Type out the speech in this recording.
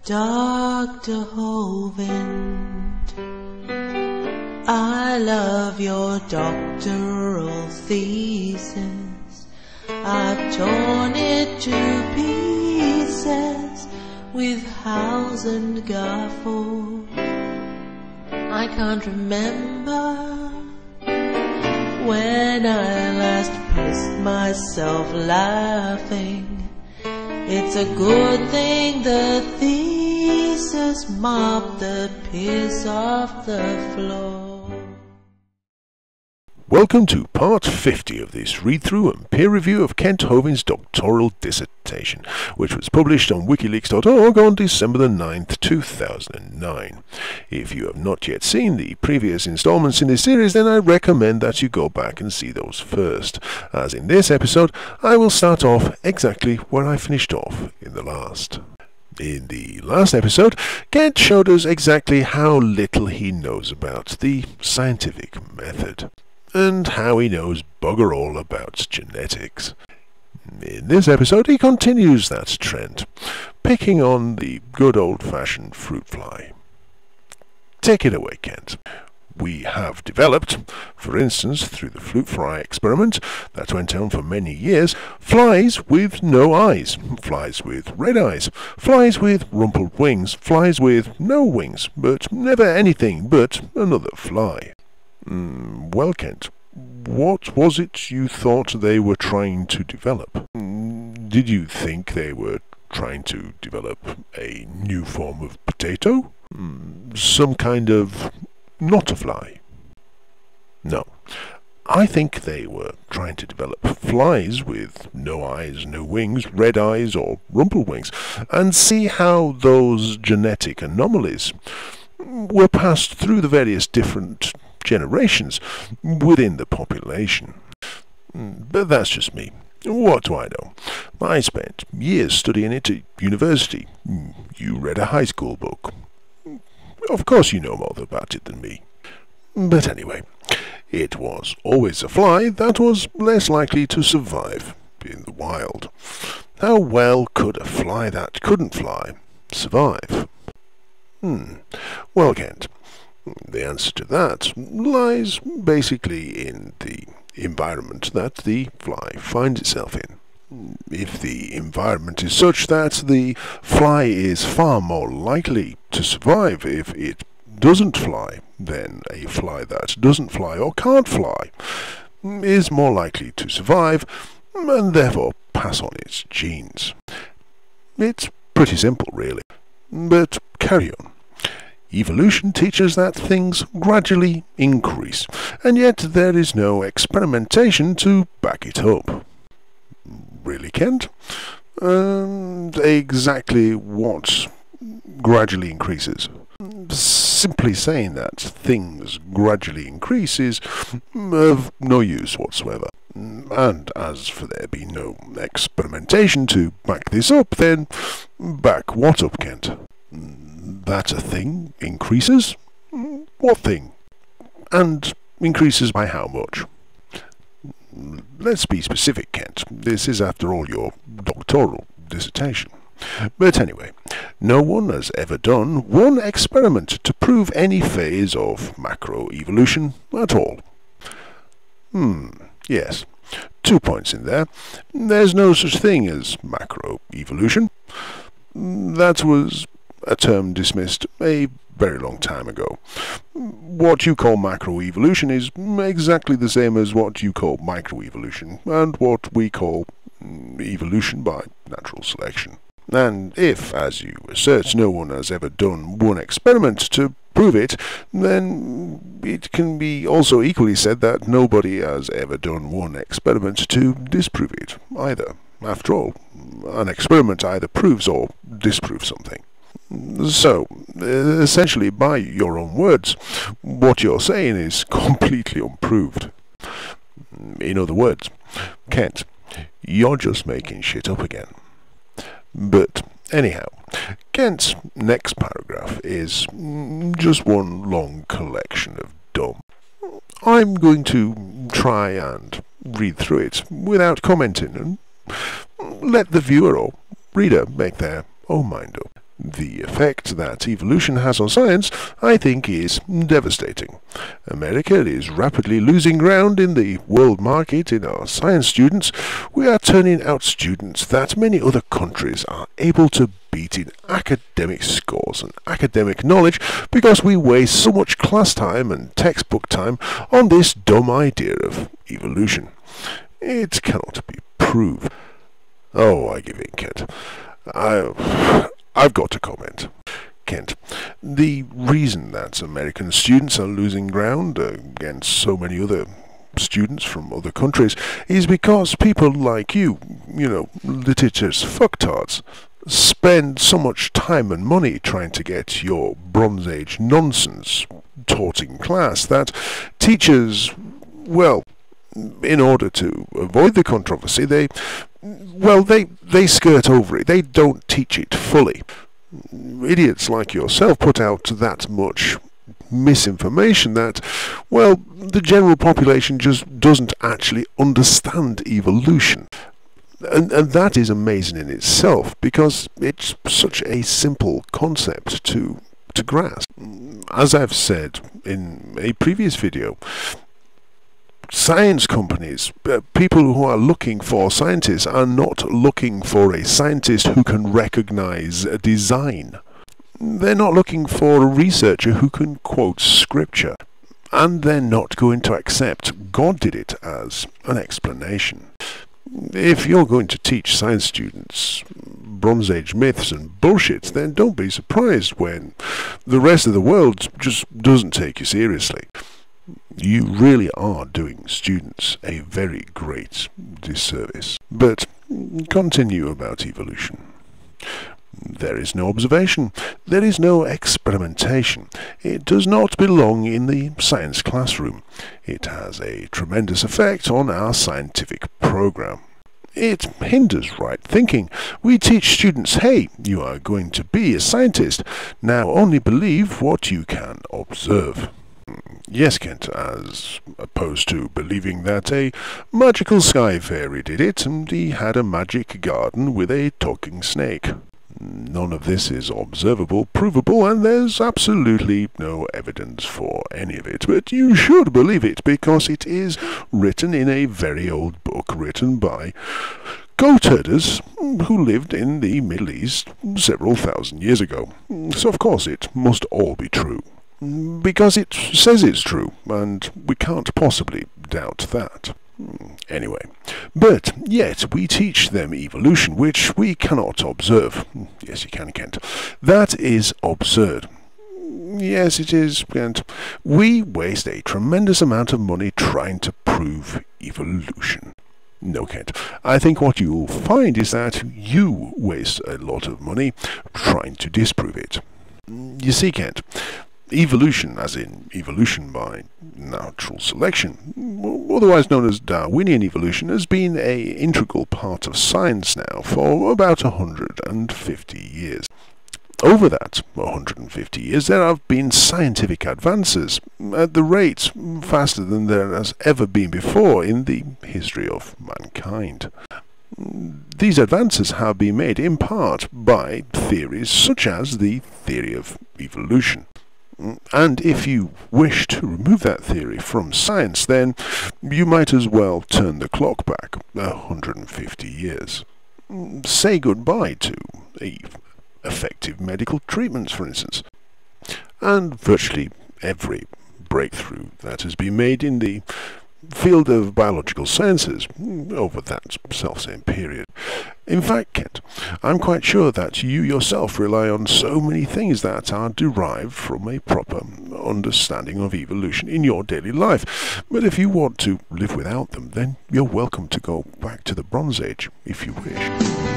Dr. Hovind, I love your doctoral thesis. I've torn it to pieces with house and gaffle. I can't remember when I last pissed myself laughing. It's a good thing the thesis mopped the piss off the floor. Welcome to part 50 of this read-through and peer review of Kent Hovind's doctoral dissertation, which was published on wikileaks.org on December the 9th, 2009. If you have not yet seen the previous installments in this series, then I recommend that you go back and see those first, as in this episode I will start off exactly where I finished off in the last. In the last episode, Kent showed us exactly how little he knows about the scientific method, and how he knows bugger all about genetics. In this episode he continues that trend, picking on the good old-fashioned fruit fly. Take it away, Kent. We have developed, for instance through the fruit fly experiment that went on for many years, flies with no eyes, flies with red eyes, flies with rumpled wings, flies with no wings, but never anything but another fly. Well, Kent, what was it you thought they were trying to develop? Did you think they were trying to develop a new form of potato? Some kind of not a fly? No. I think they were trying to develop flies with no eyes, no wings, red eyes, or rumpled wings, and see how those genetic anomalies were passed through the various different generations within the population. But that's just me. What do I know? I spent years studying it at university. You read a high school book. Of course you know more about it than me. But anyway, it was always a fly that was less likely to survive in the wild. How well could a fly that couldn't fly survive? Well, Kent, the answer to that lies basically in the environment that the fly finds itself in. If the environment is such that the fly is far more likely to survive if it doesn't fly, then a fly that doesn't fly or can't fly is more likely to survive and therefore pass on its genes. It's pretty simple, really. But carry on. Evolution teaches that things gradually increase, and yet there is no experimentation to back it up. Really, Kent? Exactly what gradually increases? Simply saying that things gradually increase is of no use whatsoever. And as for there being no experimentation to back this up, then back what up, Kent? That a thing increases? What thing? And increases by how much? Let's be specific, Kent. This is, after all, your doctoral dissertation. But anyway, no one has ever done one experiment to prove any phase of macroevolution at all. Yes. 2 points in there. There's no such thing as macroevolution. That was a term dismissed a very long time ago. What you call macroevolution is exactly the same as what you call microevolution, and what we call evolution by natural selection. And if, as you assert, no one has ever done one experiment to prove it, then it can be also equally said that nobody has ever done one experiment to disprove it either. After all, an experiment either proves or disproves something. So, essentially, by your own words, what you're saying is completely unproved. In other words, Kent, you're just making shit up again. But anyhow, Kent's next paragraph is just one long collection of dumb. I'm going to try and read through it without commenting and let the viewer or reader make their own mind up. The effect that evolution has on science, I think, is devastating. America is rapidly losing ground in the world market in our science students. We are turning out students that many other countries are able to beat in academic scores and academic knowledge because we waste so much class time and textbook time on this dumb idea of evolution. It cannot be proved. Oh, I give in, Kent. I've got to comment. Kent, the reason that American students are losing ground against so many other students from other countries is because people like you literature's fucktards, spend so much time and money trying to get your Bronze Age nonsense taught in class that teachers, well, in order to avoid the controversy, they skirt over it. They don't teach it fully. Idiots like yourself put out that much misinformation that, well, the general population just doesn't actually understand evolution. And that is amazing in itself, because it's such a simple concept to grasp. As I've said in a previous video, science companies, people who are looking for scientists, are not looking for a scientist who can recognize a design. They're not looking for a researcher who can quote scripture. And they're not going to accept God did it as an explanation. If you're going to teach science students Bronze Age myths and bullshit, then don't be surprised when the rest of the world just doesn't take you seriously. You really are doing students a very great disservice. But continue about evolution. There is no observation. There is no experimentation. It does not belong in the science classroom. It has a tremendous effect on our scientific program. It hinders right thinking. We teach students, hey, you are going to be a scientist. Now only believe what you can observe. Yes, Kent, as opposed to believing that a magical sky fairy did it and he had a magic garden with a talking snake. None of this is observable, provable, and there's absolutely no evidence for any of it. But you should believe it, because it is written in a very old book written by goat herders who lived in the Middle East several thousand years ago. So of course it must all be true, because it says it's true, and we can't possibly doubt that. Anyway, but yet we teach them evolution, which we cannot observe. Yes, you can, Kent. That is absurd. Yes, it is, Kent. We waste a tremendous amount of money trying to prove evolution. No, Kent. I think what you'll find is that you waste a lot of money trying to disprove it. You see, Kent, evolution, as in evolution by natural selection, otherwise known as Darwinian evolution, has been an integral part of science now for about 150 years. Over that 150 years, there have been scientific advances at the rate faster than there has ever been before in the history of mankind. These advances have been made in part by theories such as the theory of evolution. And if you wish to remove that theory from science, then you might as well turn the clock back 150 years. Say goodbye to effective medical treatments, for instance. And virtually every breakthrough that has been made in the field of biological sciences over that self-same period. In fact, Kent, I'm quite sure that you yourself rely on so many things that are derived from a proper understanding of evolution in your daily life. But if you want to live without them, then you're welcome to go back to the Bronze Age, if you wish.